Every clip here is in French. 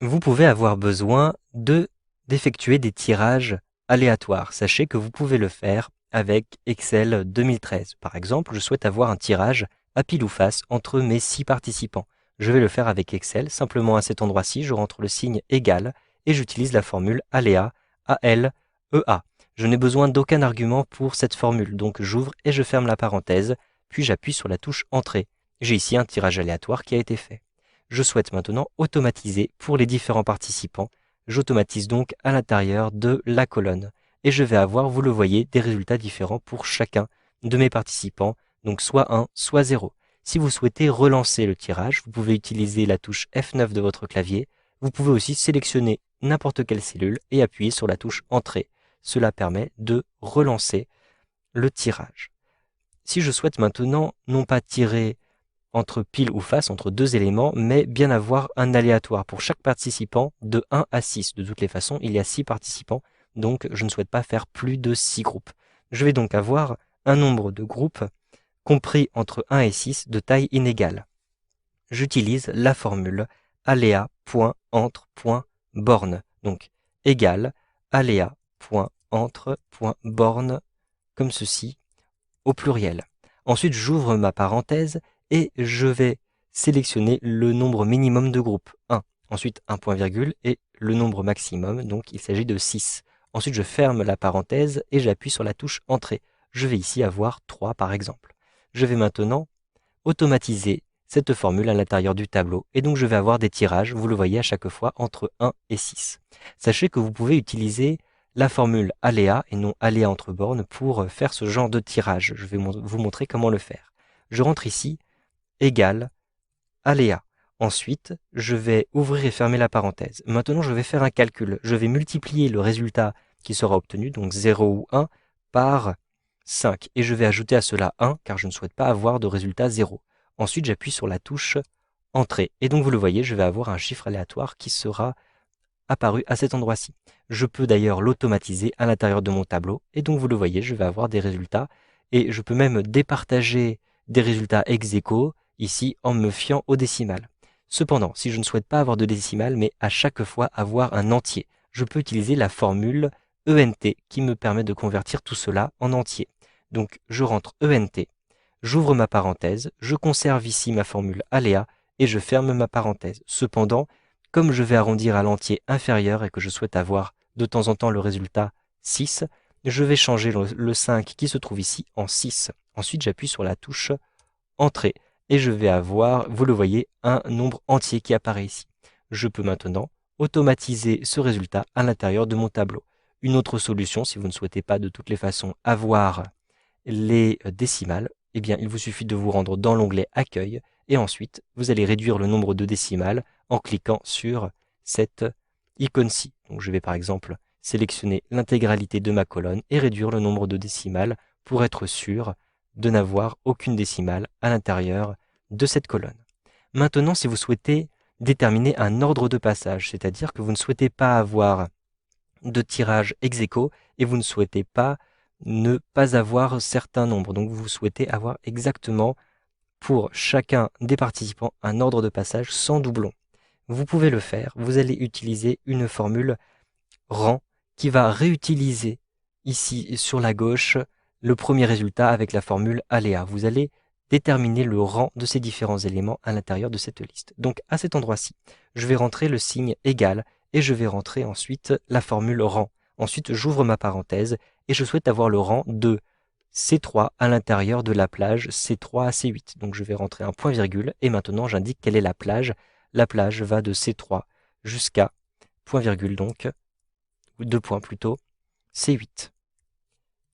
Vous pouvez avoir besoin d'effectuer des tirages aléatoires. Sachez que vous pouvez le faire avec Excel 2013. Par exemple, je souhaite avoir un tirage à pile ou face entre mes 6 participants. Je vais le faire avec Excel. Simplement à cet endroit-ci, je rentre le signe égal et j'utilise la formule aléa ALEA. Je n'ai besoin d'aucun argument pour cette formule, donc j'ouvre et je ferme la parenthèse, puis j'appuie sur la touche Entrée. J'ai ici un tirage aléatoire qui a été fait. Je souhaite maintenant automatiser pour les différents participants. J'automatise donc à l'intérieur de la colonne. Et je vais avoir, vous le voyez, des résultats différents pour chacun de mes participants, donc soit 1, soit 0. Si vous souhaitez relancer le tirage, vous pouvez utiliser la touche F9 de votre clavier. Vous pouvez aussi sélectionner n'importe quelle cellule et appuyer sur la touche Entrée. Cela permet de relancer le tirage. Si je souhaite maintenant non pas tirer entre pile ou face, entre deux éléments, mais bien avoir un aléatoire pour chaque participant de 1 à 6. De toutes les façons, il y a 6 participants, donc je ne souhaite pas faire plus de 6 groupes. Je vais donc avoir un nombre de groupes compris entre 1 et 6 de taille inégale. J'utilise la formule aléa.entre.borne, donc égal aléa.entre.borne, comme ceci, au pluriel. Ensuite, j'ouvre ma parenthèse et je vais sélectionner le nombre minimum de groupes, 1. Ensuite, un point virgule et le nombre maximum, donc il s'agit de 6. Ensuite, je ferme la parenthèse et j'appuie sur la touche Entrée. Je vais ici avoir 3 par exemple. Je vais maintenant automatiser cette formule à l'intérieur du tableau et donc je vais avoir des tirages, vous le voyez à chaque fois, entre 1 et 6. Sachez que vous pouvez utiliser la formule aléa et non aléa entre bornes pour faire ce genre de tirage. Je vais vous montrer comment le faire. Je rentre ici, égal, aléa. Ensuite, je vais ouvrir et fermer la parenthèse. Maintenant, je vais faire un calcul. Je vais multiplier le résultat qui sera obtenu, donc 0 ou 1, par 5. Et je vais ajouter à cela 1, car je ne souhaite pas avoir de résultat 0. Ensuite, j'appuie sur la touche Entrée. Et donc, vous le voyez, je vais avoir un chiffre aléatoire qui sera apparu à cet endroit-ci. Je peux d'ailleurs l'automatiser à l'intérieur de mon tableau. Et donc, vous le voyez, je vais avoir des résultats. Et je peux même départager des résultats ex aequo, ici, en me fiant au décimal. Cependant, si je ne souhaite pas avoir de décimal, mais à chaque fois avoir un entier, je peux utiliser la formule ENT qui me permet de convertir tout cela en entier. Donc, je rentre ENT, j'ouvre ma parenthèse, je conserve ici ma formule aléa et je ferme ma parenthèse. Cependant, comme je vais arrondir à l'entier inférieur et que je souhaite avoir de temps en temps le résultat 6, je vais changer le 5 qui se trouve ici en 6. Ensuite, j'appuie sur la touche Entrée et je vais avoir, vous le voyez, un nombre entier qui apparaît ici. Je peux maintenant automatiser ce résultat à l'intérieur de mon tableau. Une autre solution, si vous ne souhaitez pas de toutes les façons avoir les décimales, eh bien, il vous suffit de vous rendre dans l'onglet Accueil et ensuite, vous allez réduire le nombre de décimales en cliquant sur cette icône-ci. Donc, je vais par exemple sélectionner l'intégralité de ma colonne et réduire le nombre de décimales pour être sûr de n'avoir aucune décimale à l'intérieur de cette colonne. Maintenant, si vous souhaitez déterminer un ordre de passage, c'est-à-dire que vous ne souhaitez pas avoir de tirage ex aequo et vous ne souhaitez pas ne pas avoir certains nombres. Donc vous souhaitez avoir exactement pour chacun des participants un ordre de passage sans doublon. Vous pouvez le faire, vous allez utiliser une formule rang qui va réutiliser ici sur la gauche le premier résultat avec la formule aléa. Vous allez déterminer le rang de ces différents éléments à l'intérieur de cette liste. Donc à cet endroit-ci, je vais rentrer le signe égal et je vais rentrer ensuite la formule rang. Ensuite, j'ouvre ma parenthèse et je souhaite avoir le rang de C3 à l'intérieur de la plage C3 à C8. Donc je vais rentrer un point virgule et maintenant j'indique quelle est la plage. La plage va de C3 jusqu'à point virgule donc, 2 points plutôt, C8.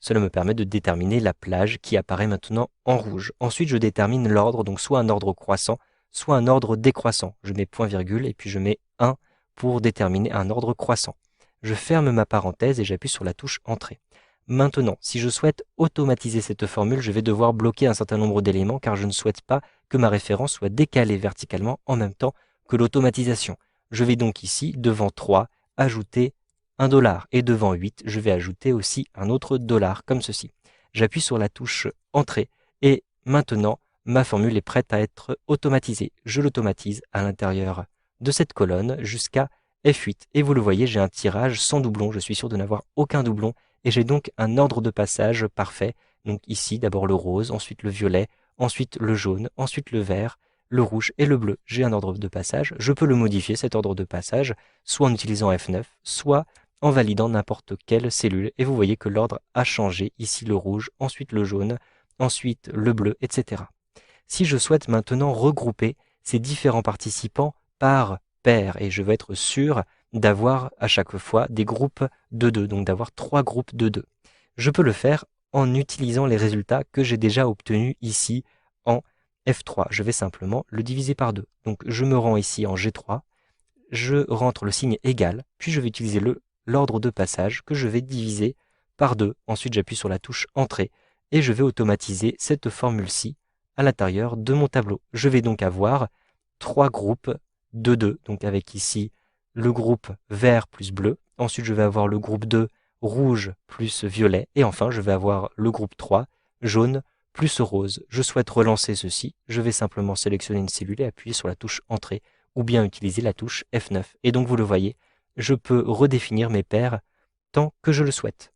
Cela me permet de déterminer la plage qui apparaît maintenant en rouge. Ensuite, je détermine l'ordre, donc soit un ordre croissant, soit un ordre décroissant. Je mets point virgule et puis je mets 1 pour déterminer un ordre croissant. Je ferme ma parenthèse et j'appuie sur la touche Entrée. Maintenant, si je souhaite automatiser cette formule, je vais devoir bloquer un certain nombre d'éléments car je ne souhaite pas que ma référence soit décalée verticalement en même temps que l'automatisation. Je vais donc ici, devant 3, ajouter $1 et devant 8, je vais ajouter aussi un autre dollar comme ceci. J'appuie sur la touche Entrée et maintenant ma formule est prête à être automatisée. Je l'automatise à l'intérieur de cette colonne jusqu'à F8. Et vous le voyez, j'ai un tirage sans doublon, je suis sûr de n'avoir aucun doublon, et j'ai donc un ordre de passage parfait. Donc ici, d'abord le rose, ensuite le violet, ensuite le jaune, ensuite le vert, le rouge et le bleu. J'ai un ordre de passage, je peux le modifier, cet ordre de passage, soit en utilisant F9, soit en validant n'importe quelle cellule. Et vous voyez que l'ordre a changé, ici le rouge, ensuite le jaune, ensuite le bleu, etc. Si je souhaite maintenant regrouper ces différents participants par paire, et je veux être sûr d'avoir à chaque fois des groupes de 2, donc d'avoir 3 groupes de 2. Je peux le faire en utilisant les résultats que j'ai déjà obtenus ici en F3. Je vais simplement le diviser par 2. Donc je me rends ici en G3, je rentre le signe égal, puis je vais utiliser l'ordre de passage que je vais diviser par 2. Ensuite j'appuie sur la touche Entrée et je vais automatiser cette formule-ci à l'intérieur de mon tableau. Je vais donc avoir 3 groupes de 2, donc avec ici le groupe vert plus bleu. Ensuite je vais avoir le groupe 2 rouge plus violet. Et enfin je vais avoir le groupe 3 jaune plus rose. Je souhaite relancer ceci. Je vais simplement sélectionner une cellule et appuyer sur la touche Entrée ou bien utiliser la touche F9. Et donc vous le voyez, je peux redéfinir mes paires tant que je le souhaite.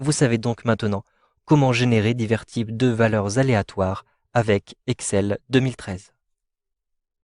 Vous savez donc maintenant comment générer divers types de valeurs aléatoires avec Excel 2013.